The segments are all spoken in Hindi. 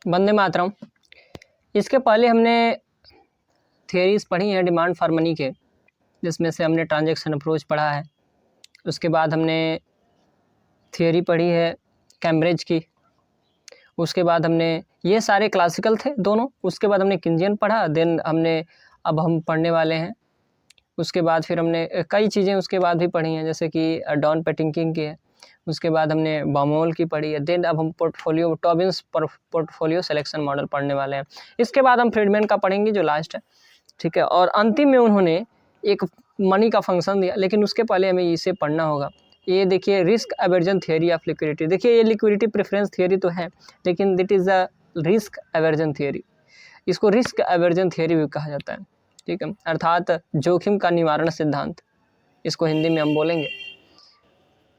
वंदे मातरम। इसके पहले हमने थियरीज पढ़ी हैं डिमांड फॉर मनी के, जिसमें से हमने ट्रांजैक्शन अप्रोच पढ़ा है। उसके बाद हमने थियरी पढ़ी है कैम्ब्रिज की। उसके बाद हमने ये सारे क्लासिकल थे दोनों। उसके बाद हमने किंजियन पढ़ा, देन अब हम पढ़ने वाले हैं। उसके बाद फिर हमने कई चीज़ें उसके बाद भी पढ़ी हैं, जैसे कि डॉन पेटिंकिंग की है। उसके बाद हमने बामोल की पढ़ी है। देन अब हम टॉबिन्स पोर्टफोलियो सिलेक्शन मॉडल पढ़ने वाले हैं। इसके बाद हम फ्रीडमैन का पढ़ेंगे जो लास्ट है, ठीक है। और अंतिम में उन्होंने एक मनी का फंक्शन दिया, लेकिन उसके पहले हमें इसे पढ़ना होगा। ये देखिए risk aversion theory of liquidity. देखिए ये लिक्विडिटी प्रेफरेंस थियरी तो है, लेकिन that is a risk aversion theory. इसको रिस्क एवर्जन थियरी भी कहा जाता है, ठीक है, अर्थात जोखिम का निवारण सिद्धांत, इसको हिंदी में हम बोलेंगे।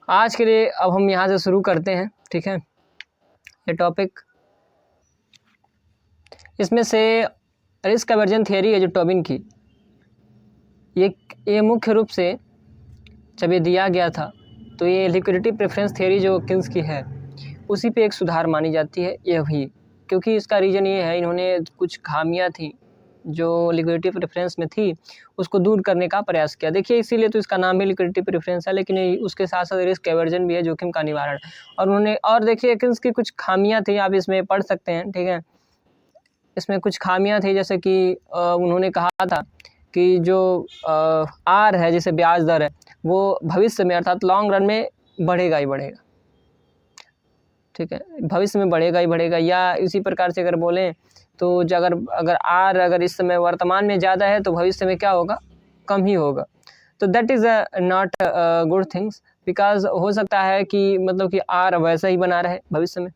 आज के लिए अब हम यहाँ से शुरू करते हैं, ठीक है, ये टॉपिक। इसमें से रिस्क एवर्जन थियरी है जो टॉबिन की, ये मुख्य रूप से जब ये दिया गया था तो ये लिक्विडिटी प्रेफरेंस थियरी जो किन्स की है उसी पे एक सुधार मानी जाती है ये भी, क्योंकि इसका रीज़न ये है इन्होंने कुछ खामियां थी जो लिक्विडिटी प्रेफरेंस में थी उसको दूर करने का प्रयास किया। देखिए इसीलिए तो इसका नाम भी लिक्विडिटी प्रेफरेंस है, लेकिन उसके साथ साथ रिस्क एवर्जन भी है, जोखिम का निवारण। और देखिए किन्स की कुछ खामियां थी, आप इसमें पढ़ सकते हैं, ठीक है। इसमें कुछ खामियां थी, जैसे कि उन्होंने कहा था कि जो आर है, जैसे ब्याज दर है, वो भविष्य में अर्थात लॉन्ग रन में बढ़ेगा ही बढ़ेगा, ठीक है, भविष्य में बढ़ेगा ही बढ़ेगा। या इसी प्रकार से अगर बोलें तो अगर आर अगर इस समय वर्तमान में ज़्यादा है तो भविष्य में क्या होगा, कम ही होगा। तो that is not good things, because हो सकता है कि मतलब कि आर वैसा ही बना रहे भविष्य में,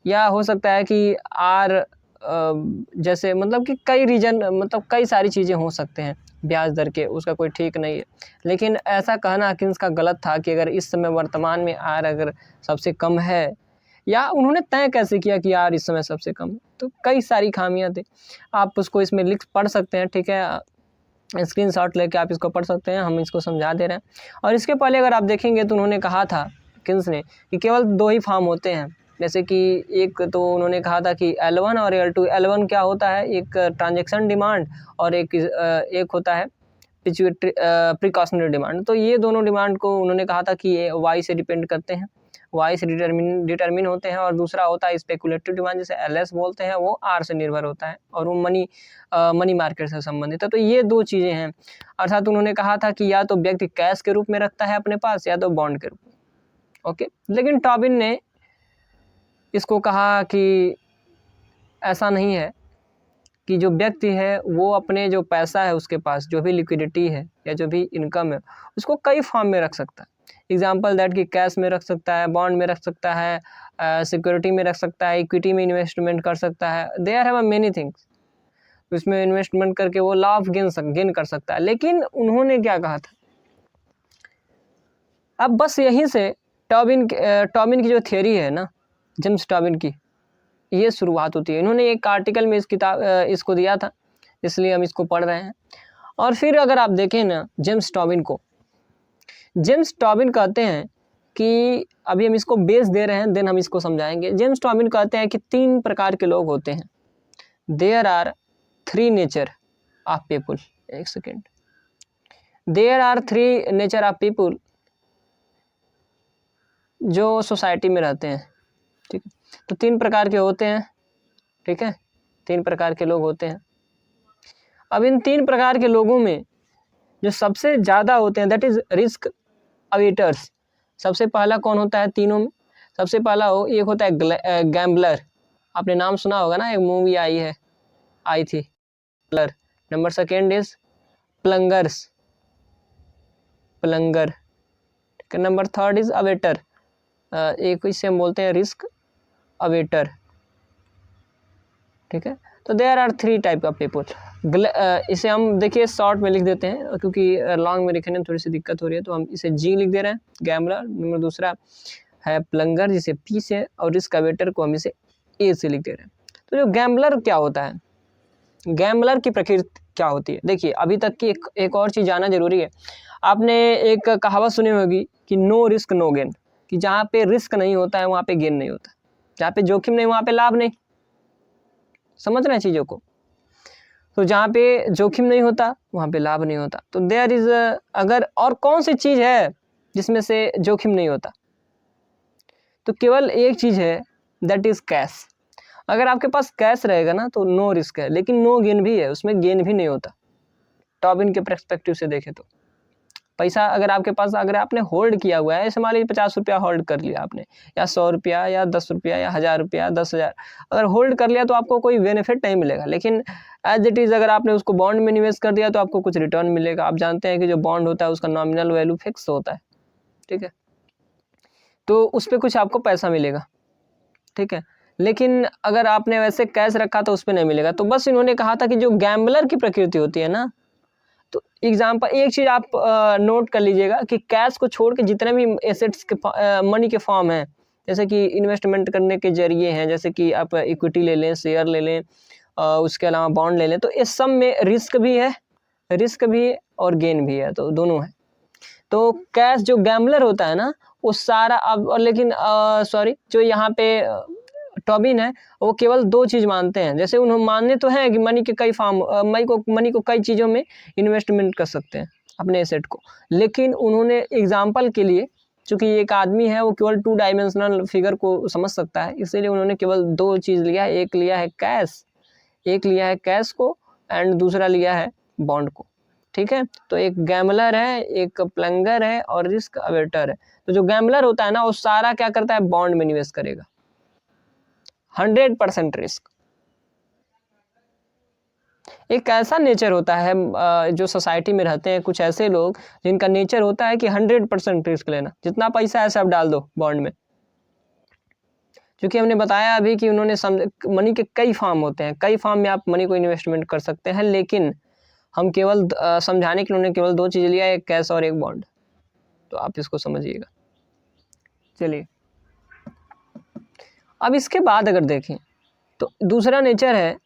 या हो सकता है कि आर जैसे मतलब कि कई रीजन, मतलब कई सारी चीज़ें हो सकते हैं ब्याज दर के, उसका कोई ठीक नहीं है। लेकिन ऐसा कहना किन्स का गलत था कि अगर इस समय वर्तमान में आर अगर सबसे कम है, या उन्होंने तय कैसे किया कि आर इस समय सबसे कम है, तो कई सारी खामियां थी। आप उसको इसमें पढ़ सकते हैं, ठीक है, स्क्रीनशॉट लेके आप इसको पढ़ सकते हैं, हम इसको समझा दे रहे हैं। और इसके पहले अगर आप देखेंगे तो उन्होंने कहा था किन्स ने कि केवल 2 ही फॉर्म होते हैं, जैसे कि एक तो उन्होंने कहा था कि L1 और L2। L1 क्या होता है, एक ट्रांजैक्शन डिमांड, और एक होता है प्रिकॉशनरी डिमांड। तो ये दोनों डिमांड को उन्होंने कहा था कि ये वाई से डिपेंड करते हैं, वाई से डिटरमिन होते हैं। और दूसरा होता है स्पेकुलेटिव डिमांड, जिसे LS बोलते हैं, वो आर से निर्भर होता है और वो मनी मार्केट से संबंधित है। तो ये 2 चीज़ें हैं, अर्थात उन्होंने कहा था कि या तो व्यक्ति कैश के रूप में रखता है अपने पास, या तो बॉन्ड के रूप में, ओके। लेकिन टॉबिन ने इसको कहा कि ऐसा नहीं है, कि जो व्यक्ति है वो अपने जो पैसा है उसके पास, जो भी लिक्विडिटी है या जो भी इनकम है, उसको कई फॉर्म में रख सकता है। एग्जाम्पल दैट कि कैश में रख सकता है, बॉन्ड में रख सकता है, सिक्योरिटी में रख सकता है, इक्विटी में इन्वेस्टमेंट कर सकता है, देयर हैव मेनी थिंग्स। उसमें इन्वेस्टमेंट करके वो लाभ गेन कर सकता है। लेकिन उन्होंने क्या कहा था, अब बस यहीं से टॉबिन की जो थियरी है ना, जेम्स टॉबिन की, ये शुरुआत होती है। इन्होंने एक आर्टिकल में इसको दिया था, इसलिए हम इसको पढ़ रहे हैं। और फिर अगर आप देखें ना जेम्स टॉबिन को, जेम्स टॉबिन कहते हैं कि अभी हम इसको बेस दे रहे हैं, देन हम इसको समझाएंगे। जेम्स टॉबिन कहते हैं कि 3 प्रकार के लोग होते हैं। There are 3 nature of people. एक second, there are 3 nature of people जो सोसाइटी में रहते हैं, ठीक है। तो 3 प्रकार के होते हैं, ठीक है, 3 प्रकार के लोग होते हैं। अब इन 3 प्रकार के लोगों में जो सबसे ज़्यादा होते हैं दैट इज़ रिस्क अवेटर्स। सबसे पहला कौन होता है तीनों में, सबसे पहला एक होता है गैम्बलर। आपने नाम सुना होगा ना, एक मूवी आई थी गैम्बलर। नंबर सेकेंड इज प्लंगर, ठीक है। नंबर थर्ड इज अवेटर, एक इसे हम बोलते हैं रिस्क अवेटर, ठीक है। तो there are 3 type of people. इसे हम देखिए शॉर्ट में लिख देते हैं, क्योंकि लॉन्ग में लिखने में थोड़ी सी दिक्कत हो रही है, तो हम इसे जी लिख दे रहे हैं, गैम्बलर। नंबर दूसरा है प्लंगर, जिसे पी से, और रिस्क अवेटर को हम इसे ए से लिख दे रहे हैं। तो जो गैम्बलर क्या होता है, गैम्बलर की प्रकृति क्या होती है, देखिए अभी तक की एक और चीज़ जानना जरूरी है। आपने एक कहावत सुनी होगी कि नो रिस्क नो गेन, कि जहाँ पे रिस्क नहीं होता है वहाँ पे गेन नहीं होता, जहाँ पे जोखिम नहीं वहाँ पे लाभ नहीं, समझ रहे हैं चीज़ों को। तो जहाँ पे जोखिम नहीं होता वहाँ पे लाभ नहीं होता। तो देयर इज़ अगर और कौन सी चीज़ है जिसमें से जोखिम नहीं होता, तो केवल एक चीज़ है, दैट इज़ कैश। अगर आपके पास कैश रहेगा ना तो नो रिस्क है, लेकिन नो गेन भी है, उसमें गेन भी नहीं होता। टॉबिन के पर्सपेक्टिव से देखें तो पैसा अगर आपके पास, अगर आपने होल्ड किया हुआ है, जैसे मान लीजिए 50 रुपया होल्ड कर लिया आपने, या 100 रुपया या 10 रुपया या 1000 रुपया 10,000 अगर होल्ड कर लिया तो आपको कोई बेनिफिट नहीं मिलेगा। लेकिन एज इट इज़ अगर आपने उसको बॉन्ड में निवेश कर दिया तो आपको कुछ रिटर्न मिलेगा। आप जानते हैं कि जो बॉन्ड होता है उसका नॉमिनल वैल्यू फिक्स होता है, ठीक है, तो उस पर कुछ आपको पैसा मिलेगा, ठीक है। लेकिन अगर आपने वैसे कैश रखा तो उस पर नहीं मिलेगा। तो बस इन्होंने कहा था कि जो गैम्बलर की प्रकृति होती है ना, तो एग्जाम्पल एक चीज़ आप नोट कर लीजिएगा कि कैश को छोड़ के जितने भी एसेट्स के मनी के फॉर्म हैं, जैसे कि इन्वेस्टमेंट करने के जरिए हैं, जैसे कि आप इक्विटी ले लें, शेयर ले लें, उसके अलावा बॉन्ड ले लें, तो इस सब में रिस्क भी है और गेन भी है, तो दोनों है। तो कैश जो गैम्बलर होता है ना वो सारा अब, और लेकिन सॉरी जो यहाँ पे टॉबिन है वो केवल दो चीज़ मानते हैं। जैसे उन्होंने मानने तो हैं कि मनी के कई फॉर्म, मनी को कई चीज़ों में इन्वेस्टमेंट कर सकते हैं अपने एसेट को, लेकिन उन्होंने एग्जाम्पल के लिए, चूँकि एक आदमी है वो केवल 2 डायमेंशनल फिगर को समझ सकता है, इसीलिए उन्होंने केवल दो चीज़ लिया है। एक लिया है कैश को एंड दूसरा लिया है बॉन्ड को, ठीक है। तो एक गैम्बलर है, एक प्लंगर है और रिस्क अवेटर है। तो जो गैम्बलर होता है ना वो सारा क्या करता है, बॉन्ड में निवेश करेगा, 100% रिस्क। एक ऐसा नेचर होता है जो सोसाइटी में रहते हैं कुछ ऐसे लोग जिनका नेचर होता है कि 100% रिस्क लेना, जितना पैसा है सब डाल दो बॉन्ड में। क्योंकि हमने बताया अभी कि उन्होंने मनी के कई फॉर्म होते हैं, कई फॉर्म में आप मनी को इन्वेस्टमेंट कर सकते हैं, लेकिन हम केवल समझाने के लिए उन्होंने केवल दो चीज़ लिया, एक कैश और एक बॉन्ड। तो आप इसको समझिएगा। चलिए अब इसके बाद अगर देखें तो दूसरा नेचर है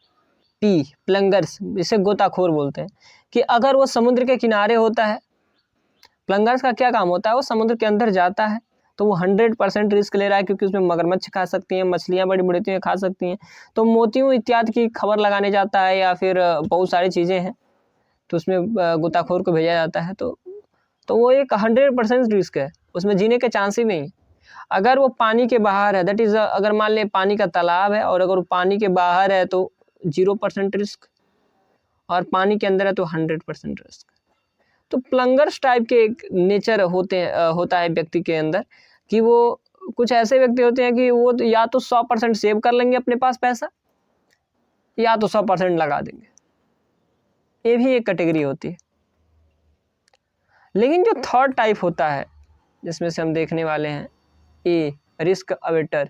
प्लंगर्स, जिसे गोताखोर बोलते हैं, कि अगर वो समुद्र के किनारे होता है, प्लंगर्स का क्या काम होता है, वो समुद्र के अंदर जाता है तो वो 100% रिस्क ले रहा है, क्योंकि उसमें मगरमच्छ खा सकती हैं, मछलियाँ बड़ी बड़ी होती हैं खा सकती हैं, तो मोतियों इत्यादि की खबर लगाने जाता है, या फिर बहुत सारी चीज़ें हैं तो उसमें गोताखोर को भेजा जाता है। तो वो एक 100% रिस्क है, उसमें जीने के चांस ही नहीं। अगर वो पानी के बाहर है, दैट इज़ अगर मान ले पानी का तालाब है और अगर वो पानी के बाहर है तो 0% रिस्क, और पानी के अंदर है तो 100% रिस्क। तो प्लंगर्स टाइप के एक नेचर होता है व्यक्ति के अंदर, कि वो कुछ ऐसे व्यक्ति होते हैं कि वो या तो 100% सेव कर लेंगे अपने पास पैसा, या तो 100% लगा देंगे। ये भी एक कैटेगरी होती है। लेकिन जो थर्ड टाइप होता है जिसमें से हम देखने वाले हैं, ए रिस्क अवेटर,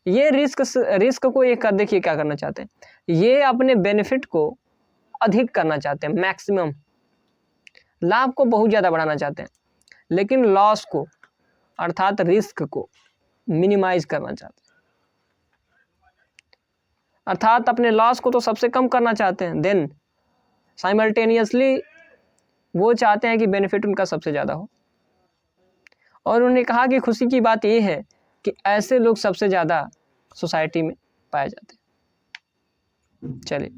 ये रिस्क को ये कर देखिए क्या करना चाहते हैं, ये अपने बेनिफिट को अधिक करना चाहते हैं, मैक्सिमम लाभ को बहुत ज़्यादा बढ़ाना चाहते हैं, लेकिन लॉस को अर्थात रिस्क को मिनिमाइज करना चाहते हैं, अर्थात अपने लॉस को तो सबसे कम करना चाहते हैं, देन साइमल्टेनियसली वो चाहते हैं कि बेनिफिट उनका सबसे ज़्यादा हो। और उन्होंने कहा कि खुशी की बात ये है कि ऐसे लोग सबसे ज़्यादा सोसाइटी में पाए जाते हैं। चलिए,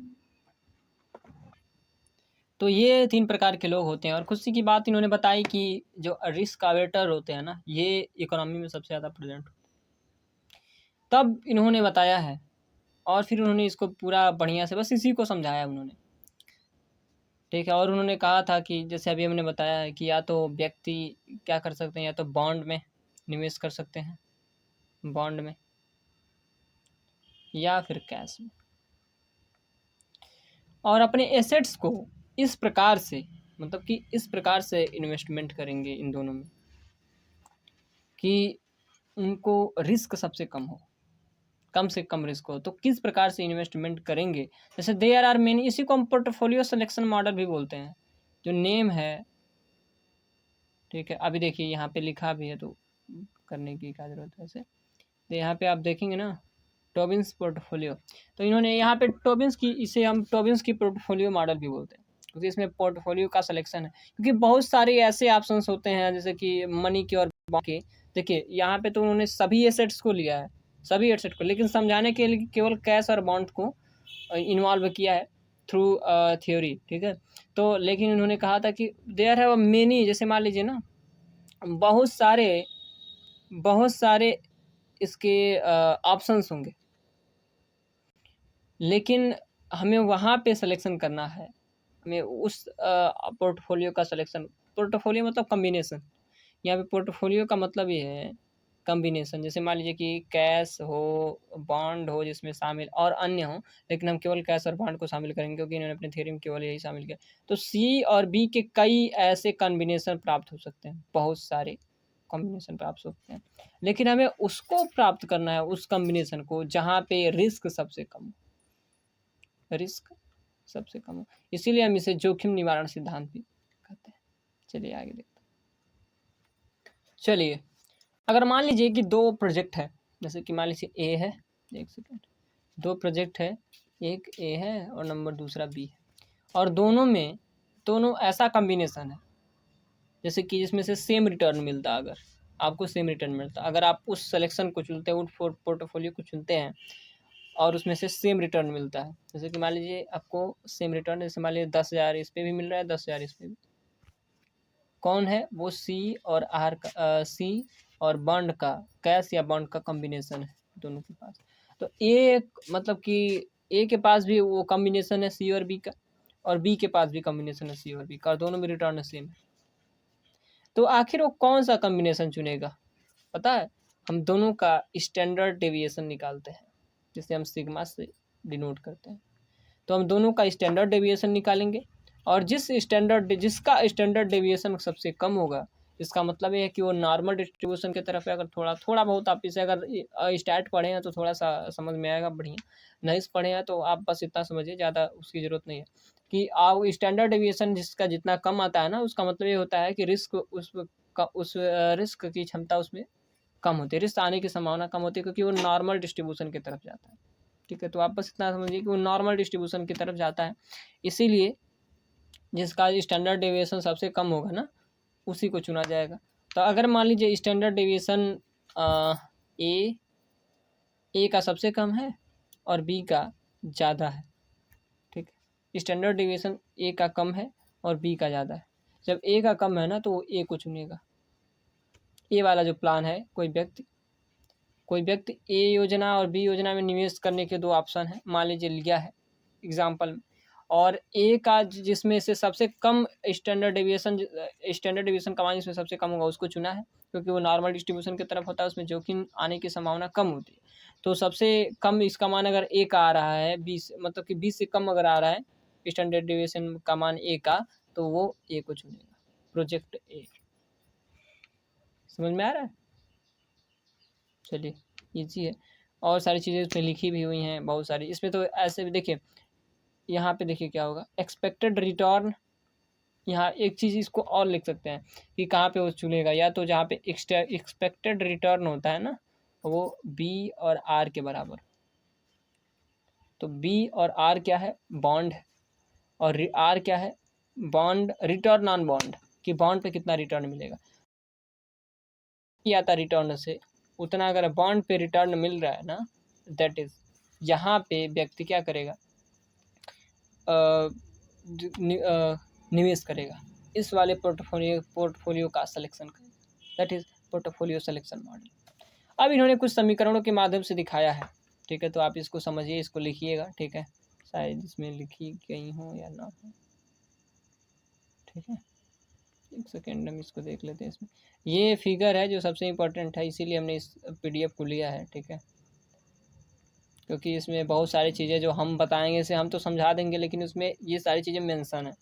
तो ये 3 प्रकार के लोग होते हैं। और खुशी की बात इन्होंने बताई कि जो रिस्क अवेटर होते हैं ना, ये इकोनॉमी में सबसे ज़्यादा प्रेजेंट होते हैं। तब इन्होंने बताया है और फिर उन्होंने इसको पूरा बढ़िया से बस इसी को समझाया उन्होंने, ठीक है। और उन्होंने कहा था कि जैसे अभी हमने बताया है कि या तो व्यक्ति क्या कर सकते हैं, या तो बॉन्ड में निवेश कर सकते हैं, बॉन्ड में, या फिर कैश में, और अपने एसेट्स को इस प्रकार से, मतलब कि इस प्रकार से इन्वेस्टमेंट करेंगे इन दोनों में कि उनको रिस्क सबसे कम हो, कम से कम रिस्क हो। तो किस प्रकार से इन्वेस्टमेंट करेंगे, जैसे देयर आर मेनी, इसी को हम पोर्टफोलियो सिलेक्शन मॉडल भी बोलते हैं, जो नेम है, ठीक है। अभी देखिए यहाँ पे लिखा भी है तो करने की क्या जरूरत है ऐसे, तो यहाँ पे आप देखेंगे ना टॉबिन्स पोर्टफोलियो, तो इन्होंने यहाँ पे टॉबिन्स की, इसे हम टॉबिन्स की पोर्टफोलियो मॉडल भी बोलते हैं, क्योंकि इसमें पोर्टफोलियो का सिलेक्शन है, क्योंकि बहुत सारे ऐसे ऑप्शंस होते हैं जैसे कि मनी के और बॉन्ड के। देखिए यहाँ पे तो उन्होंने सभी एसेट्स को लिया है, सभी एसेट को, लेकिन समझाने के लिए केवल कैश और बॉन्ड को इन्वॉल्व किया है थ्रू थ्योरी, ठीक है। तो लेकिन उन्होंने कहा था कि देयर हैव मेनी, जैसे मान लीजिए ना बहुत सारे इसके ऑप्शंस होंगे, लेकिन हमें वहाँ पे सिलेक्शन करना है, हमें उस पोर्टफोलियो का सिलेक्शन, पोर्टफोलियो मतलब कम्बिनेशन, यहाँ पे पोर्टफोलियो का मतलब ये है कम्बिनेशन। जैसे मान लीजिए कि कैश हो, बॉन्ड हो जिसमें शामिल और अन्य हो, लेकिन हम केवल कैश और बॉन्ड को शामिल करेंगे क्योंकि इन्होंने अपने थ्योरी में केवल यही शामिल किया। तो सी और बी के कई ऐसे कॉम्बिनेशन प्राप्त हो सकते हैं, बहुत सारे कॉम्बिनेशन प्राप्त हो सकते हैं, लेकिन हमें उसको प्राप्त करना है, उस कॉम्बिनेशन को जहाँ पे रिस्क सबसे कम हो, रिस्क सबसे कम हो। इसीलिए हम इसे जोखिम निवारण सिद्धांत भी कहते हैं। चलिए आगे देखते हैं। चलिए, अगर मान लीजिए कि दो प्रोजेक्ट है, जैसे कि मान लीजिए ए है, एक सेकेंड, दो प्रोजेक्ट है, एक ए है और नंबर दूसरा बी है, और दोनों ऐसा कॉम्बिनेशन है जैसे कि जिसमें से सेम रिटर्न मिलता, अगर आपको सेम रिटर्न मिलता, अगर आप उस सिलेक्शन को चुनते हैं, उस पोर्टफोलियो को चुनते हैं और उसमें से सेम रिटर्न मिलता है, जैसे कि मान लीजिए आपको सेम रिटर्न, जैसे मान लीजिए 10,000 इस पर भी मिल रहा है, 10,000 इस पर भी, कौन है वो सी और आर का, सी और बॉन्ड का, कैश या बॉन्ड का कॉम्बिनेशन है दोनों के पास। तो एक मतलब कि ए के पास भी वो कॉम्बिनेशन है सी और बी का, और बी के पास भी कॉम्बिनेशन है सी और बी का, और दोनों में रिटर्न सेम है। तो आखिर वो कौन सा कॉम्बिनेशन चुनेगा, पता है? हम दोनों का स्टैंडर्ड डेविएशन निकालते हैं, जिसे हम सिग्मा से डिनोट करते हैं। तो हम दोनों का स्टैंडर्ड डेविएशन निकालेंगे, और जिसका स्टैंडर्ड डेविएशन सबसे कम होगा, इसका मतलब ये है कि वो नॉर्मल डिस्ट्रीब्यूशन की तरफ है। अगर थोड़ा बहुत आप इसे अगर स्टार्ट पढ़े हैं तो थोड़ा सा समझ में आएगा, बढ़िया। नहीं पढ़े हैं तो आप बस इतना समझिए, ज़्यादा उसकी ज़रूरत नहीं है कि आप स्टैंडर्ड डेविएशन जिसका जितना कम आता है ना, उसका मतलब ये होता है कि रिस्क उस रिस्क की क्षमता उसमें कम होती है, रिस्क आने की संभावना कम होती है, क्योंकि वो नॉर्मल डिस्ट्रीब्यूशन की तरफ जाता है। ठीक है, तो आप बस इतना समझिए कि वो नॉर्मल डिस्ट्रीब्यूशन की तरफ जाता है, इसीलिए जिसका स्टैंडर्ड डेविएशन सबसे कम होगा ना, उसी को चुना जाएगा। तो अगर मान लीजिए स्टैंडर्ड डेविएशन ए का सबसे कम है और बी का ज़्यादा है, ठीक है, स्टैंडर्ड डेविएशन ए का कम है और बी का ज़्यादा है। जब ए का कम है ना, तो वो ए को चुनेगा। ए वाला जो प्लान है, कोई व्यक्ति ए योजना और बी योजना में निवेश करने के दो ऑप्शन हैं, मान लीजिए लिया है एग्जाम्पल में, और ए का जिसमें से सबसे कम स्टैंडर्ड डेविएशन का मान जिसमें सबसे कम होगा उसको चुना है, क्योंकि वो नॉर्मल डिस्ट्रीब्यूशन की तरफ होता है, उसमें जोखिम आने की संभावना कम होती है। तो सबसे कम इसका मान अगर ए का आ रहा है 20, मतलब कि 20 से कम अगर आ रहा है स्टैंडर्ड डेविएशन का मान ए का, तो वो ए को चुनेगा, प्रोजेक्ट ए। समझ में आ रहा है? चलिए, ईजी है, और सारी चीज़ें उसमें लिखी भी हुई हैं बहुत सारी। इसमें तो ऐसे भी देखिए, यहाँ पे देखिए क्या होगा, एक्सपेक्टेड रिटर्न। यहाँ एक चीज़ इसको और लिख सकते हैं कि कहाँ पे वो चुनेगा, या तो जहाँ पे एक्सपेक्टेड रिटर्न होता है ना, वो बी और आर के बराबर। तो बी और आर क्या है, बॉन्ड है, और आर क्या है, बॉन्ड, रिटर्न ऑन बॉन्ड, कि बॉन्ड पे कितना रिटर्न मिलेगा। आता रिटर्न से उतना अगर बॉन्ड पे रिटर्न मिल रहा है ना, दैट इज यहाँ पे व्यक्ति क्या करेगा, निवेश करेगा, इस वाले पोर्टफोलियो का सिलेक्शन करेगा, that is portfolio selection model. अब इन्होंने कुछ समीकरणों के माध्यम से दिखाया है, ठीक है, तो आप इसको समझिए, इसको लिखिएगा, ठीक है, शायद इसमें लिखी गई हो या ना हो, ठीक है, एक सेकेंड हम इसको देख लेते हैं। इसमें ये फिगर है जो सबसे इम्पोर्टेंट है, इसीलिए हमने इस PDF को लिया है, ठीक है, क्योंकि इसमें बहुत सारी चीज़ें जो हम बताएंगे इसे हम तो समझा देंगे, लेकिन उसमें ये सारी चीज़ें मेंशन है,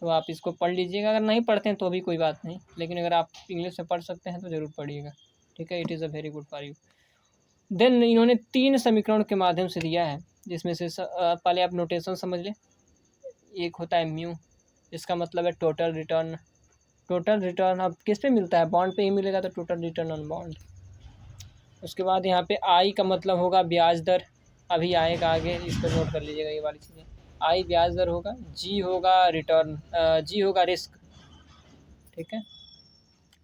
तो आप इसको पढ़ लीजिएगा। अगर नहीं पढ़ते हैं तो भी कोई बात नहीं, लेकिन अगर आप इंग्लिश में पढ़ सकते हैं तो ज़रूर पढ़िएगा, ठीक है, it is a very good for you. Then इन्होंने 3 समीकरण के माध्यम से दिया है, जिसमें से पहले आप नोटेशन समझ लें। एक होता है म्यू, इसका मतलब है टोटल रिटर्न। टोटल रिटर्न अब किस पे मिलता है, बॉन्ड पे ही मिलेगा, तो टोटल रिटर्न ऑन बॉन्ड। उसके बाद यहाँ पे आई का मतलब होगा ब्याज दर, अभी आएगा आगे, इसको नोट कर लीजिएगा ये वाली चीज़ें। आई ब्याज दर होगा, जी होगा रिटर्न, जी होगा रिस्क, ठीक है,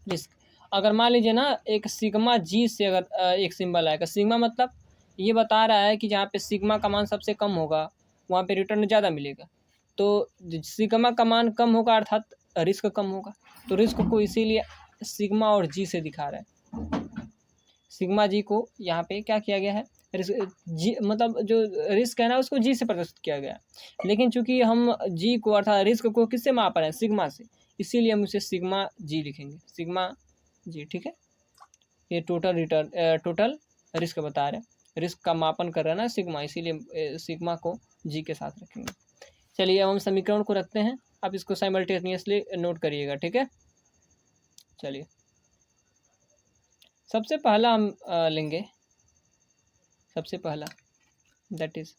रिस्क। अगर मान लीजिए ना एक सिग्मा जी से अगर एक सिंबल आएगा, सिग्मा मतलब ये बता रहा है कि जहाँ पे सिग्मा का मान सबसे कम होगा वहाँ पे रिटर्न ज़्यादा मिलेगा। तो सिग्मा का मान कम होगा अर्थात रिस्क कम होगा। तो रिस्क को इसीलिए सिग्मा और जी से दिखा रहा है। सिग्मा जी को यहाँ पे क्या किया गया है, रिस्क जी मतलब जो रिस्क है ना उसको जी से प्रदर्शित किया गया है। लेकिन चूंकि हम जी को अर्थात रिस्क को किससे माप रहे हैं, सिग्मा से, इसीलिए हम उसे सिग्मा जी लिखेंगे, सिग्मा जी। ठीक है, ये टोटल रिस्क बता रहे हैं, रिस्क का मापन कर रहा है ना सिग्मा, इसीलिए सिग्मा को जी के साथ रखेंगे। चलिए अब हम समीकरण को रखते हैं, आप इसको साइमल्टेनियसली नोट करिएगा। ठीक है, चलिए सबसे पहला हम लेंगे, सबसे पहला दैट इज,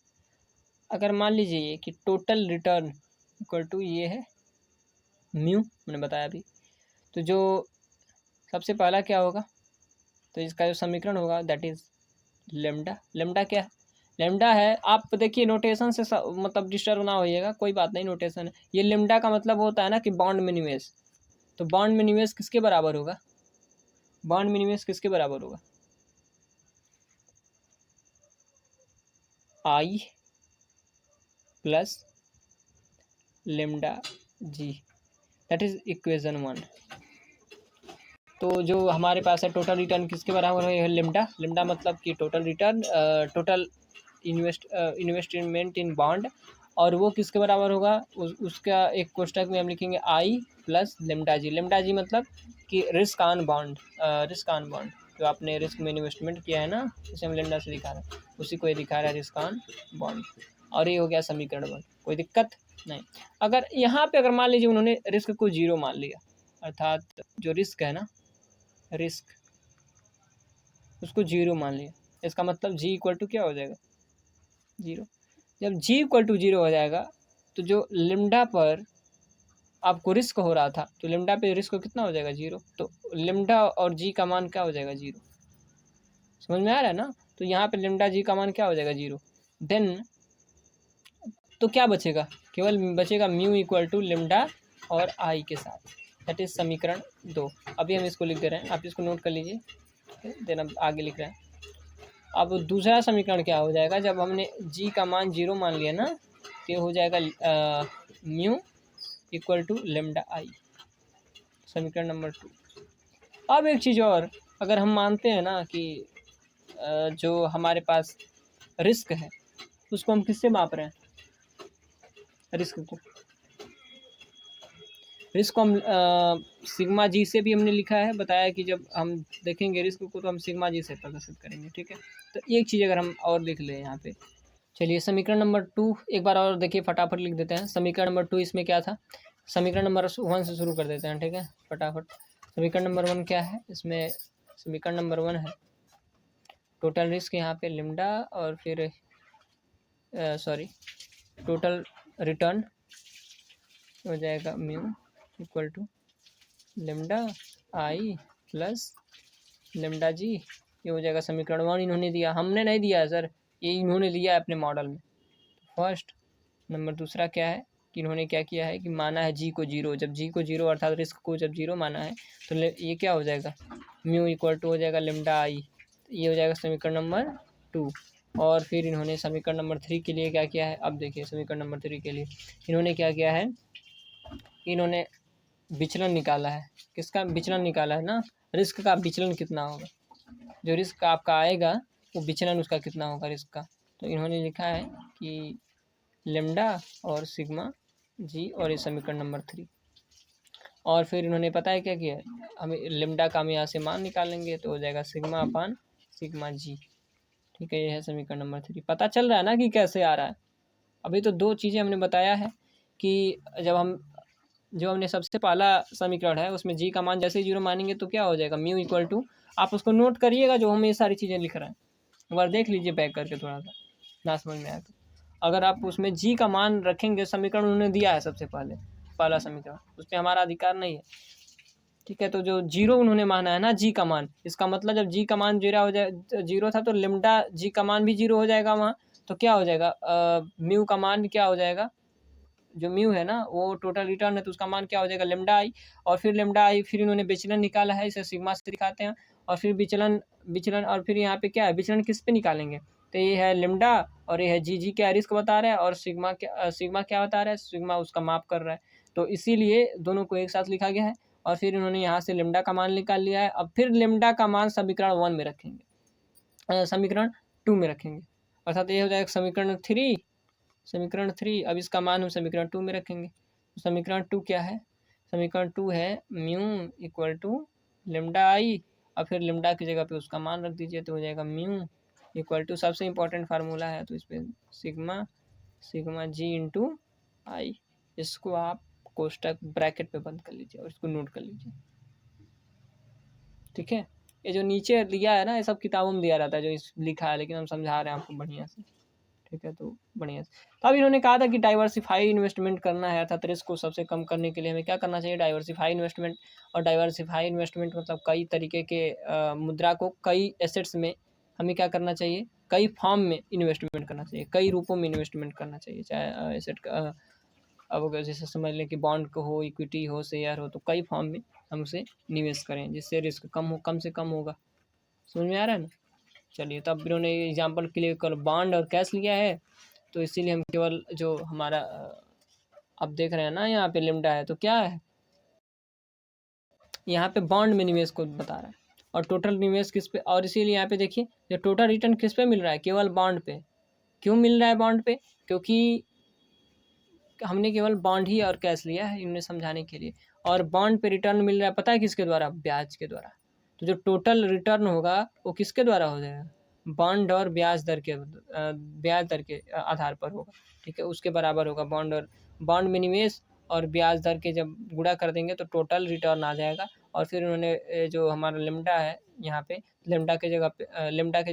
अगर मान लीजिए कि टोटल रिटर्न इक्वल टू ये है म्यू, मैंने बताया अभी, तो जो सबसे पहला क्या होगा, तो इसका जो समीकरण होगा दैट इज लेमडा। लेमडा क्या है, लेमडा है, आप देखिए नोटेशन से मतलब डिस्टर्ब ना होइएगा, कोई बात नहीं, नोटेशन है ये। लेमडा का मतलब होता है ना कि बॉन्ड में निवेश, तो बॉन्ड में निवेश किसके बराबर होगा, बॉन्ड में निवेश किसके बराबर होगा, I plus lambda G, that is equation 1। तो जो हमारे पास है टोटल रिटर्न किसके बराबर है, लेमडा। लेमडा मतलब कि total return, total investment in bond, और वो किसके बराबर होगा, उसका एक कोष्टक में हम लिखेंगे आई प्लस लेमडा जी। लेमडा जी मतलब कि risk on bond, risk on bond, जो आपने रिस्क में इन्वेस्टमेंट किया है ना, इसे हम लेमडा से दिखा रहे हैं, उसी को ये दिखा रहा है रिस्क ऑन बॉन्ड। और ये हो गया समीकरण 1, कोई दिक्कत नहीं। अगर यहाँ पे अगर मान लीजिए उन्होंने रिस्क को जीरो मान लिया, अर्थात जो रिस्क है ना, रिस्क उसको जीरो मान लिया, इसका मतलब जी इक्वल टू क्या हो जाएगा, जीरो। जब जी इक्वल टू जीरो हो जाएगा तो जो लेमडा पर आपको रिस्क हो रहा था, तो लेमडा पे रिस्क कितना हो जाएगा, जीरो। तो लेमडा और जी का मान क्या हो जाएगा, जीरो। समझ में आ रहा है ना, तो यहाँ पे लेमडा जी का मान क्या हो जाएगा, जीरो। देन तो क्या बचेगा, केवल बचेगा म्यू इक्वल टू लेमडा और आई के साथ, दैट इज समीकरण 2। अभी हम इसको लिख दे रहे हैं, आप इसको नोट कर लीजिए, देन अब आगे लिख रहे हैं। अब दूसरा समीकरण क्या हो जाएगा, जब हमने जी का मान जीरो मान लिया ना, तो ये हो जाएगा mu equal to lambda i, समीकरण नंबर 2। अब एक चीज़ और, अगर हम मानते हैं ना कि जो हमारे पास रिस्क है उसको हम किससे माप रहे हैं, रिस्क को हम सिग्मा जी से भी हमने लिखा है, बताया कि जब हम देखेंगे रिस्क को तो हम सिग्मा जी से प्रदर्शित करेंगे। ठीक है, तो एक चीज़ अगर हम और लिख लें यहाँ पे, चलिए समीकरण नंबर 2 एक बार और देखिए, फटाफट लिख देते हैं। समीकरण नंबर 2 इसमें क्या था, समीकरण नंबर 1 से शुरू कर देते हैं। ठीक है, फटाफट। समीकरण नंबर 1 क्या है इसमें, समीकरण नंबर 1 है टोटल रिस्क, यहाँ पे लिम्डा और फिर सॉरी टोटल रिटर्न हो जाएगा mu equal to lambda I plus lambda G, ये हो जाएगा समीकरण 1। इन्होंने दिया, हमने नहीं दिया है सर, ये इन्होंने लिया है अपने मॉडल में। फर्स्ट नंबर, दूसरा क्या है कि इन्होंने क्या किया है कि माना है जी को जीरो, जब जी को जीरो अर्थात रिस्क को जब जीरो माना है तो ये क्या हो जाएगा, म्यू इक्वल टू हो जाएगा लेमडा आई, ये हो जाएगा समीकरण नंबर 2। और फिर इन्होंने समीकरण नंबर 3 के लिए क्या किया है, अब देखिए समीकरण नंबर 3 के लिए इन्होंने क्या किया है, इन्होंने विचलन निकाला है। किसका विचलन निकाला है ना, रिस्क का विचलन कितना होगा, जो रिस्क आपका आएगा वो विचलन उसका कितना होगा रिस्क का। तो इन्होंने लिखा है कि लेमडा और सिग्मा जी, और ये समीकरण नंबर 3। और फिर इन्होंने पता है क्या किया है, हमें लेमडा का हम यहाँ से मान निकालेंगे तो हो जाएगा सिग्मा अपान सिग्मा जी। ठीक है, ये है समीकरण नंबर 3। पता चल रहा है ना कि कैसे आ रहा है। अभी तो 2 चीज़ें हमने बताया है कि जब हम जो हमने सबसे पहला समीकरण है उसमें जी का मान जैसे ही जीरो मानेंगे तो क्या हो जाएगा, म्यू इक्वल टू, आप उसको नोट करिएगा जो हम ये सारी चीज़ें लिख रहे हैं, एक बार देख लीजिए बैक करके, थोड़ा सा ना समझ में आया तो। अगर आप उसमें जी का मान रखेंगे, समीकरण उन्होंने दिया है सबसे पहले, पहला समीकरण, उस पर हमारा अधिकार नहीं है। ठीक है, तो जो जीरो उन्होंने माना है ना जी का मान, इसका मतलब जब जी का मान जीरो हो जाए, जीरो था तो लेमडा जी का मान भी जीरो हो जाएगा वहाँ, तो क्या हो जाएगा, म्यू का मान क्या हो जाएगा, जो म्यू है ना वो टोटल रिटर्न है तो उसका मान क्या हो जाएगा, लेमडा आई। और फिर लेमडा आई, फिर इन्होंने विचलन निकाला है, इसे सिग्मा से दिखाते हैं। और फिर विचलन और फिर यहाँ पे क्या है, विचलन किस पे निकालेंगे, तो ये है लिम्डा और ये है जी। जी क्या रिस्क बता रहा है और सिग्मा क्या बता रहा है, सिग्मा उसका माप कर रहा है। तो इसीलिए दोनों को एक साथ लिखा गया है। और फिर इन्होंने यहाँ से लिम्डा का मान निकाल लिया है। अब फिर लिम्डा का मान समीकरण 1 में रखेंगे, समीकरण 2 में रखेंगे, अर्थात ये हो जाएगा समीकरण 3। अब इसका मान हम समीकरण 2 में रखेंगे। तो समीकरण 2 क्या है, समीकरण 2 है म्यू इक्वल टू लिम्डा आई, और फिर लिम्डा की जगह पे उसका मान रख दीजिए, तो हो जाएगा म्यू इक्वल टू, सबसे इंपॉर्टेंट फार्मूला है तो इस पर सिग्मा जी इंटू आई। इसको आप कोष्टक ब्रैकेट पे बंद कर लीजिए और इसको नोट कर लीजिए, ठीक है। ये जो नीचे दिया है ना, ये सब किताबों में दिया रहता है जो इस लिखा है, लेकिन हम समझा रहे हैं आपको बढ़िया से, ठीक है। तो बढ़िया से, तो अब इन्होंने कहा था कि डाइवर्सिफाई इन्वेस्टमेंट करना है, अर्थात रिस्क को सबसे कम करने के लिए हमें क्या करना चाहिए, डाइवर्सिफाई इन्वेस्टमेंट। और डाइवर्सिफाई इन्वेस्टमेंट मतलब कई तरीके के मुद्रा को कई एसेट्स में हमें क्या करना चाहिए, कई फॉर्म में इन्वेस्टमेंट करना चाहिए, कई रूपों में इन्वेस्टमेंट करना चाहिए, चाहे एसेट का अब जैसे समझ लें कि बॉन्ड को हो, इक्विटी हो, शेयर हो, तो कई फॉर्म में हम उसे निवेश करें जिससे रिस्क कम से कम होगा। समझ में आ रहा है ना। चलिए, तब इन्होंने एग्जाम्पल के लिए केवल बॉन्ड और कैश लिया है, तो इसीलिए हम केवल जो हमारा अब देख रहे हैं ना यहाँ पे लिम्डा है, तो क्या है यहाँ पे बॉन्ड में निवेश को बता रहा है और टोटल निवेश किस पे, और इसीलिए यहाँ पे देखिए जो टोटल रिटर्न किस पे मिल रहा है, केवल बॉन्ड पे। क्यों मिल रहा है बॉन्ड पे, क्योंकि हमने केवल बॉन्ड ही और कैश लिया है इन्हें समझाने के लिए, और बॉन्ड पे रिटर्न मिल रहा है पता है किसके द्वारा, ब्याज के द्वारा। तो जो टोटल रिटर्न होगा वो किसके द्वारा हो जाएगा, बॉन्ड और ब्याज दर के आधार पर होगा, ठीक है। उसके बराबर होगा बॉन्ड में निवेश और ब्याज दर के जब गुणा कर देंगे तो टोटल रिटर्न आ जाएगा। और फिर उन्होंने जो हमारा लिम्डा है यहाँ पे, लिम्डा के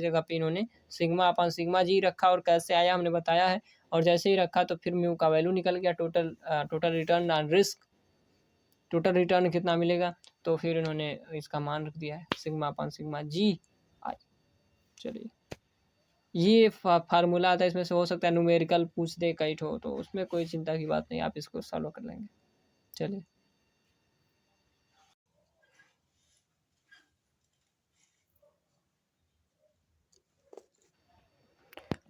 जगह पे इन्होंने सिग्मा अपन सिग्मा जी रखा, और कैसे आया हमने बताया है। और जैसे ही रखा तो फिर म्यू का वैल्यू निकल गया, total return on risk, total return कितना मिलेगा, तो फिर इन्होंने इसका मान रख दिया है सिग्मा अपन सिग्मा जी आई। चलिए, ये फार्मूला आता है, इसमें से हो सकता है न्यूमेरिकल पूछ दे कई ठो, तो उसमें कोई चिंता की बात नहीं, आप इसको सॉल्व कर लेंगे। चलिए,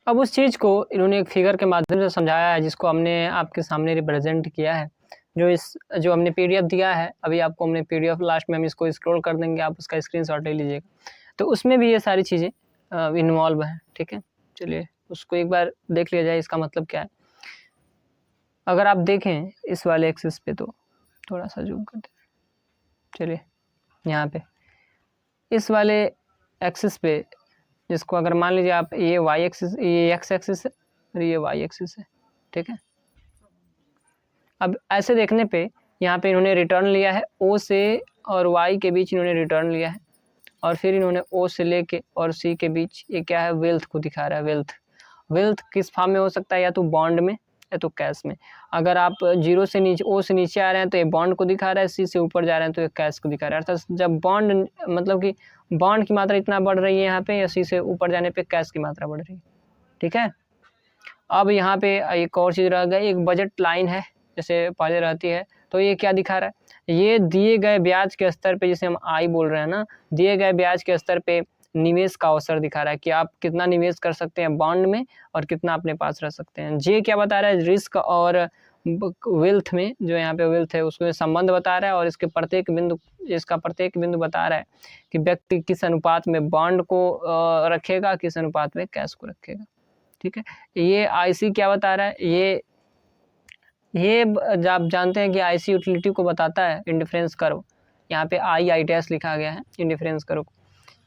अब उस चीज़ को इन्होंने एक फिगर के माध्यम से समझाया है, जिसको हमने आपके सामने रिप्रेजेंट किया है। जो हमने पीडीएफ दिया है, अभी आपको हमने पीडीएफ लास्ट में हम इसको स्क्रॉल कर देंगे, आप उसका स्क्रीनशॉट ले लीजिएगा, तो उसमें भी ये सारी चीज़ें इन्वॉल्व हैं, ठीक है। चलिए, उसको एक बार देख लिया जाए, इसका मतलब क्या है। अगर आप देखें इस वाले एक्सिस पे, तो थोड़ा सा जूम कर दें, चलिए यहाँ पे इस वाले एक्सिस पे, जिसको अगर मान लीजिए आप, ये वाई एक्सिस, ये एक्स एक्सिस है और ये वाई एक्सिस है, ठीक है। अब ऐसे देखने पे यहाँ पे इन्होंने रिटर्न लिया है ओ से और वाई के बीच इन्होंने रिटर्न लिया है, और फिर इन्होंने ओ से लेके और सी के बीच ये क्या है, वेल्थ को दिखा रहा है। वेल्थ किस फॉर्म में हो सकता है, या तो बॉन्ड में या तो कैश में। अगर आप जीरो से नीचे, ओ से नीचे आ रहे हैं तो ये बॉन्ड को दिखा रहा है, सी से ऊपर जा रहे हैं तो ये कैश को दिखा रहा है। अर्थात जब बॉन्ड मतलब कि बॉन्ड की मात्रा इतना बढ़ रही है यहाँ पे, या सी से ऊपर जाने पे कैश की मात्रा बढ़ रही है, ठीक है। अब यहाँ पे एक और चीज़ रह गई, एक बजट लाइन है जैसे पहले रहती है, तो ये क्या दिखा रहा है, ये दिए गए ब्याज के स्तर पे, जिसे हम आई बोल रहे हैं ना, दिए गए ब्याज के स्तर पे निवेश का अवसर दिखा रहा है कि आप कितना निवेश कर सकते हैं बॉन्ड में और कितना अपने पास रख सकते हैं। जे क्या बता रहा है, रिस्क और वेल्थ में, जो यहाँ पे वेल्थ है उसमें संबंध बता रहा है, और इसका प्रत्येक बिंदु बता रहा है कि व्यक्ति किस अनुपात में बॉन्ड को रखेगा, किस अनुपात में कैश को रखेगा, ठीक है। ये आईसी क्या बता रहा है, ये आप जानते हैं कि आईसी यूटिलिटी को बताता है, इंडिफरेंस कर्व, यहाँ पे आई डैश लिखा गया है इंडिफरेंस कर्व।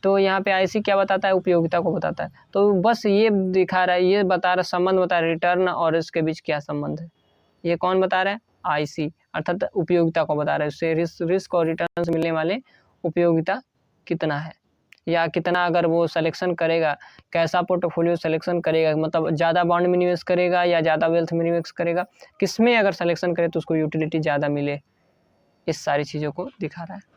तो यहाँ पे आईसी क्या बताता है, उपयोगिता को बताता है। तो बस ये दिखा रहा है, ये बता रहा, संबंध बता रहा है रिटर्न और इसके बीच क्या संबंध है। ये कौन बता रहा है, आईसी, अर्थात उपयोगिता को बता रहा है, उससे रिस्क और रिटर्न से मिलने वाले उपयोगिता कितना है, या कितना अगर वो सिलेक्शन करेगा, कैसा पोर्टफोलियो सिलेक्शन करेगा, मतलब ज़्यादा बॉन्ड में निवेश करेगा या ज़्यादा वेल्थ में निवेश करेगा, किसमें अगर सिलेक्शन करे तो उसको यूटिलिटी ज़्यादा मिले, इस सारी चीज़ों को दिखा रहा है।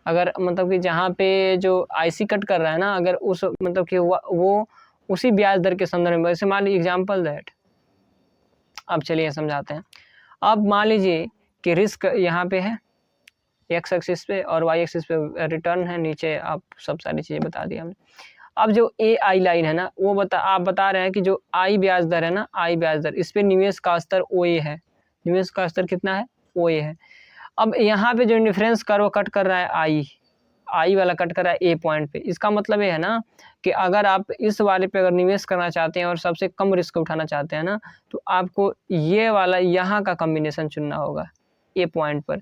अगर मतलब कि जहाँ पे जो आईसी कट कर रहा है ना, अगर उस मतलब कि वो उसी ब्याज दर के संदर्भ में, वैसे मान लीजिए एग्जाम्पल दैट, अब चलिए समझाते हैं। अब मान लीजिए कि रिस्क यहाँ पे है एक्स एक्सिस पे और वाई एक्सिस पे रिटर्न है, नीचे आप सब सारी चीज़ें बता दी हमने। अब जो ए आई लाइन है ना, वो आप बता रहे हैं कि जो आई ब्याज दर है ना, आई ब्याज दर, इस पे निवेश का स्तर ओ ए है। निवेश का स्तर कितना है? ओ ए है। अब यहाँ पे जो इंडिफरेंस कर्व कट कर रहा है आई वाला कट कर रहा है ए पॉइंट पे, इसका मतलब ये है ना कि अगर आप इस वाले पे अगर निवेश करना चाहते हैं और सबसे कम रिस्क उठाना चाहते हैं ना, तो आपको ये वाला यहाँ का कॉम्बिनेशन चुनना होगा ए पॉइंट पर,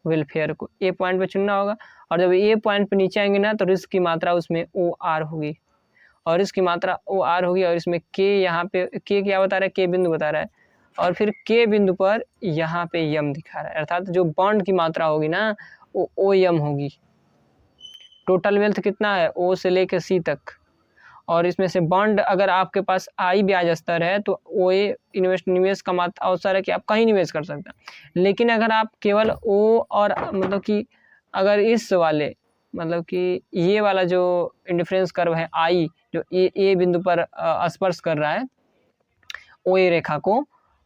वेलफेयर को ए पॉइंट पे चुनना होगा। और जब ए पॉइंट पे नीचे आएंगे ना, तो रिस्क की मात्रा उसमें ओ आर होगी, और रिस्क की मात्रा ओ आर होगी, और इसमें के यहाँ पे के क्या बता रहा है? के बिंदु बता रहा है, और फिर के बिंदु पर यहाँ पे यम दिखा रहा है, अर्थात जो बॉन्ड की मात्रा होगी ना वो ओ यम होगी। टोटल वेल्थ कितना है? ओ से लेकर सी तक, और इसमें से बॉन्ड अगर आपके पास आई ब्याज स्तर है तो ओ ए निवेश का मात्रा अवसर है कि आप कहीं निवेश कर सकते हैं। लेकिन अगर आप केवल ओ और मतलब कि अगर इस वाले मतलब कि ये वाला जो इंडिफरेंस कर्व है आई, जो ए बिंदु पर स्पर्श कर रहा है ओ ए रेखा को,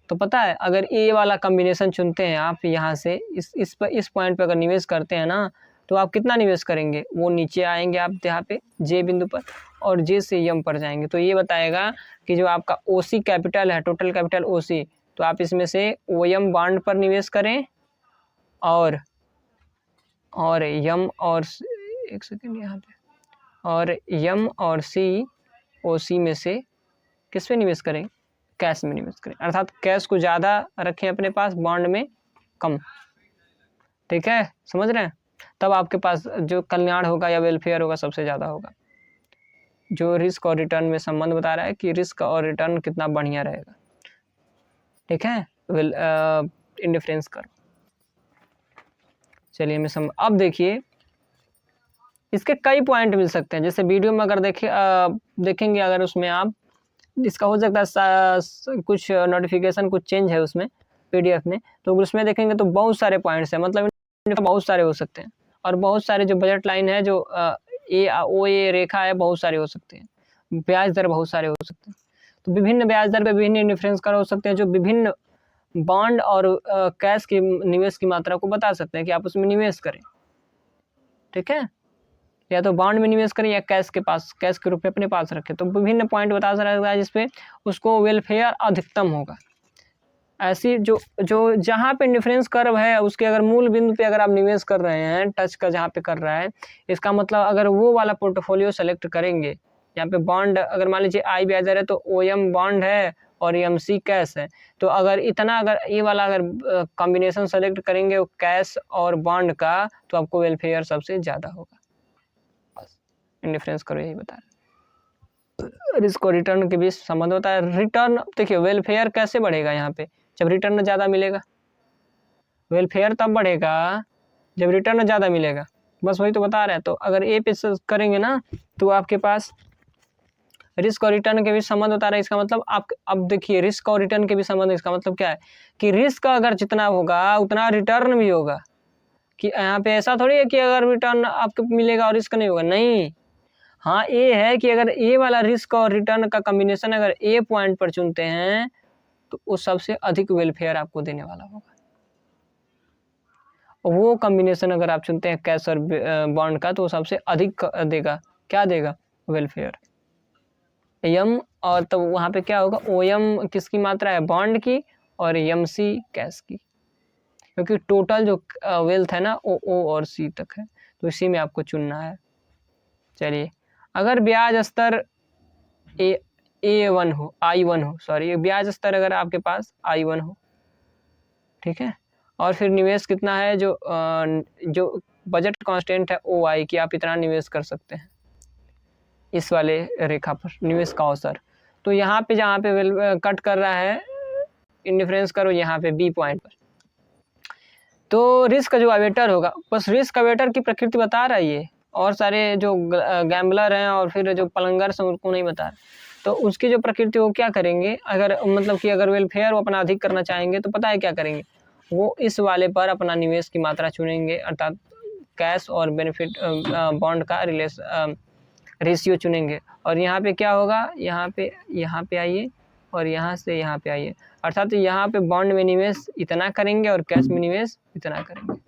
तो पता है अगर ए वाला कॉम्बिनेशन चुनते हैं आप यहाँ से इस पॉइंट पर अगर निवेश करते हैं ना, तो आप कितना निवेश करेंगे? वो नीचे आएंगे आप यहाँ पे जे बिंदु पर, और जे से यम पर जाएंगे, तो ये बताएगा कि जो आपका ओ सी कैपिटल है, टोटल कैपिटल ओ सी, तो आप इसमें से ओ एम बॉन्ड पर निवेश करें, और यम और एक सेकेंड यहाँ पे, और यम और सी ओ सी में से किस पे निवेश करें? कैश में निवेश करें, अर्थात कैश को ज़्यादा रखें अपने पास, बॉन्ड में कम। ठीक है, समझ रहे हैं? तब आपके पास जो कल्याण होगा या वेलफेयर होगा सबसे ज़्यादा होगा। जो रिस्क और रिटर्न में संबंध बता रहा है कि रिस्क और रिटर्न कितना बढ़िया रहेगा। ठीक है, इंडिफरेंस कर। चलिए मैं अब देखिए इसके कई पॉइंट मिल सकते हैं। जैसे वीडियो में अगर देखेंगे अगर उसमें आप, इसका हो सकता है कुछ नोटिफिकेशन कुछ चेंज है उसमें पीडीएफ में, तो उसमें देखेंगे तो बहुत सारे पॉइंट्स हैं, मतलब बहुत सारे हो सकते हैं, और बहुत सारे जो बजट लाइन है, जो ओ ए रेखा है, बहुत सारे हो सकते हैं, ब्याज दर बहुत सारे हो सकते हैं। तो विभिन्न ब्याज दर पे विभिन्न इंडिफरेंस कर हो सकते हैं, जो विभिन्न बॉन्ड और कैश की निवेश की मात्रा को बता सकते हैं कि आप उसमें निवेश करें। ठीक है, या तो बॉन्ड में निवेश करें या कैश के रूप में अपने पास रखें। तो विभिन्न पॉइंट बता सकता है जिसपे उसको वेलफेयर अधिकतम होगा। ऐसी जो जहाँ पे इंडिफरेंस कर्व है उसके अगर मूल बिंदु पे अगर आप निवेश कर रहे हैं, टच का जहाँ पे कर रहा है, इसका मतलब अगर वो वाला पोर्टफोलियो सेलेक्ट करेंगे, यहाँ पे बॉन्ड अगर मान लीजिए आई ब्याज दर है तो ओ एम बॉन्ड है और एम सी कैश है, तो अगर ये वाला अगर कॉम्बिनेशन सेलेक्ट करेंगे कैश और बॉन्ड का, तो आपको वेलफेयर सबसे ज़्यादा होगा। बस इंडिफरेंस कर्व यही बता रहा है। रिस्क और रिटर्न के बीच संबंध होता है। रिटर्न देखिए, वेलफेयर कैसे बढ़ेगा यहाँ पे? जब रिटर्न ज़्यादा मिलेगा। वेलफेयर तब बढ़ेगा जब रिटर्न ज़्यादा मिलेगा, बस वही तो बता रहे हैं। तो अगर ए पे करेंगे ना, तो आपके पास रिस्क और रिटर्न के बीच संबंध होता है। इसका मतलब आप अब देखिए, रिस्क और रिटर्न के बीच संबंध, इसका मतलब क्या है कि रिस्क अगर जितना होगा उतना रिटर्न भी होगा। कि यहाँ पे ऐसा थोड़ी है कि अगर रिटर्न आपको मिलेगा और रिस्क नहीं होगा, नहीं। हाँ, ये है कि अगर ए वाला रिस्क और रिटर्न का कॉम्बिनेशन अगर ए पॉइंट पर चुनते हैं, तो वो सबसे अधिक वेलफेयर आपको देने वाला होगा। वो कॉम्बिनेशन अगर आप चुनते हैं कैश और बॉन्ड का, तो वो सबसे अधिक देगा। क्या देगा? वेलफेयर। एम, और तो वहाँ पे क्या होगा? ओ एम किसकी मात्रा है? बॉन्ड की, और एम सी कैश की, क्योंकि टोटल जो वेल्थ है ना ओ और सी तक है, तो इसी में आपको चुनना है। चलिए, अगर ब्याज स्तर A1 हो, I1 हो, सॉरी, ब्याज स्तर अगर आपके पास I1 हो, ठीक है, और फिर निवेश कितना है? जो बजट कांस्टेंट है OI कि आप इतना निवेश कर सकते हैं इस वाले रेखा पर, निवेश का अवसर। तो यहाँ पे जहाँ पे कट कर रहा है इंडिफरेंस करो यहाँ पे B पॉइंट पर, तो रिस्क जो अवेटर होगा, बस रिस्क अवेटर की प्रकृति बता रहा है ये, और सारे जो गैम्बलर हैं और फिर जो पलंगर हैं उनको नहीं बता रहा। तो उसकी जो प्रकृति वो क्या करेंगे, अगर मतलब कि अगर वेलफेयर वो अपना अधिक करना चाहेंगे, तो पता है क्या करेंगे? वो इस वाले पर अपना निवेश की मात्रा चुनेंगे, अर्थात कैश और बेनिफिट बॉन्ड का रेशियो चुनेंगे। और यहाँ पे क्या होगा? यहाँ पे आइए, और यहाँ से यहाँ पे आइए, अर्थात यहाँ पे बॉन्ड में निवेश इतना करेंगे और कैश में निवेश इतना करेंगे।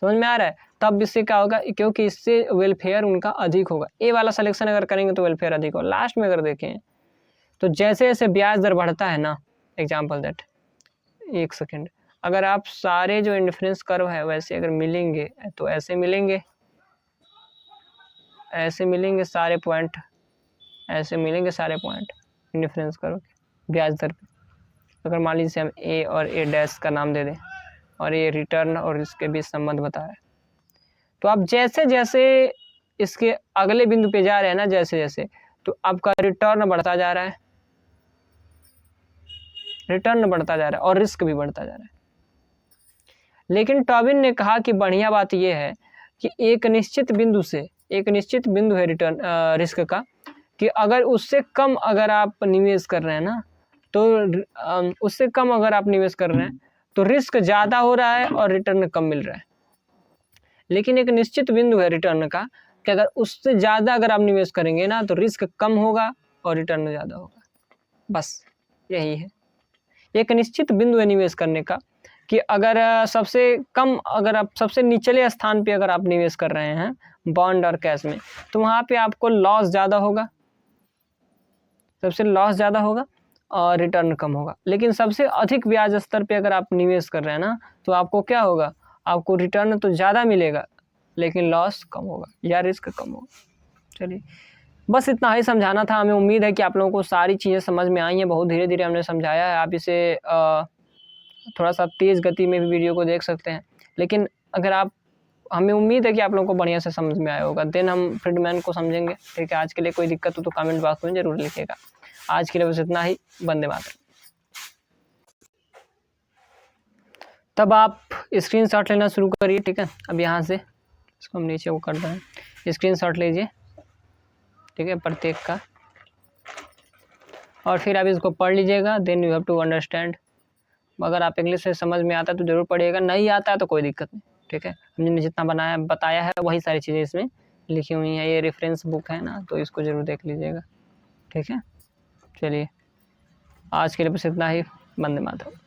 समझ में आ रहा है? तब इससे क्या होगा, क्योंकि इससे वेलफेयर उनका अधिक होगा। ए वाला सिलेक्शन अगर करेंगे तो वेलफेयर अधिक होगा। लास्ट में अगर देखें तो जैसे जैसे ब्याज दर बढ़ता है ना, एग्जाम्पल दैट, एक सेकेंड, अगर आप सारे जो इंडिफरेंस कर्व है वैसे अगर मिलेंगे तो ऐसे मिलेंगे, ऐसे मिलेंगे सारे पॉइंट, ऐसे मिलेंगे सारे पॉइंट इंडिफरेंस कर्व ब्याज दर पे। अगर मान लीजिए हम ए और ए डैश का नाम दे दें और ये रिटर्न और इसके बीच संबंध बता रहा है, तो आप जैसे जैसे इसके अगले बिंदु पे जा रहे हैं ना, जैसे जैसे, तो आपका रिटर्न बढ़ता जा रहा है, रिटर्न बढ़ता जा रहा है और रिस्क भी बढ़ता जा रहा है। लेकिन टॉबिन ने कहा कि बढ़िया बात यह है कि एक निश्चित बिंदु से, एक निश्चित बिंदु है रिटर्न रिस्क का, कि अगर उससे कम अगर आप निवेश कर रहे हैं ना, तो उससे कम अगर आप निवेश कर रहे हैं तो रिस्क ज़्यादा हो रहा है और रिटर्न कम मिल रहा है। लेकिन एक निश्चित बिंदु है रिटर्न का कि अगर उससे ज़्यादा अगर आप निवेश करेंगे ना तो रिस्क कम होगा और रिटर्न ज़्यादा होगा। बस यही है, एक निश्चित बिंदु है निवेश करने का कि अगर सबसे कम, अगर आप सबसे निचले स्थान पे अगर आप निवेश कर रहे हैं बॉन्ड और कैश में, तो वहाँ पे आपको लॉस ज़्यादा होगा, सबसे लॉस ज़्यादा होगा और रिटर्न कम होगा। लेकिन सबसे अधिक ब्याज स्तर पे अगर आप निवेश कर रहे हैं ना, तो आपको क्या होगा, आपको रिटर्न तो ज़्यादा मिलेगा लेकिन लॉस कम होगा या रिस्क कम होगा। चलिए, बस इतना ही समझाना था। हमें उम्मीद है कि आप लोगों को सारी चीज़ें समझ में आई हैं। बहुत धीरे धीरे हमने समझाया है, आप इसे थोड़ा सा तेज़ गति में भी वीडियो को देख सकते हैं। लेकिन अगर आप, हमें उम्मीद है कि आप लोगों को बढ़िया से समझ में आया होगा। देन हम फ्रीडमैन को समझेंगे। ठीक है, आज के लिए कोई दिक्कत हो तो कमेंट बॉक्स में ज़रूर लिखिएगा। आज के लिए बस इतना ही। वंदे मातरम। तब आप स्क्रीनशॉट लेना शुरू करिए। ठीक है, अब यहाँ से इसको हम नीचे वो कर दें, स्क्रीनशॉट लीजिए, ठीक है, प्रत्येक का, और फिर आप इसको पढ़ लीजिएगा। Then you have to understand. अगर आप इंग्लिश से समझ में आता है तो ज़रूर पढ़िएगा, नहीं आता है तो कोई दिक्कत नहीं। ठीक है, हमने जितना बनाया बताया है वही सारी चीज़ें इसमें लिखी हुई हैं। ये रेफरेंस बुक है ना, तो इसको ज़रूर देख लीजिएगा। ठीक है, चलिए आज के लिए बस इतना ही। वंदे मातरम।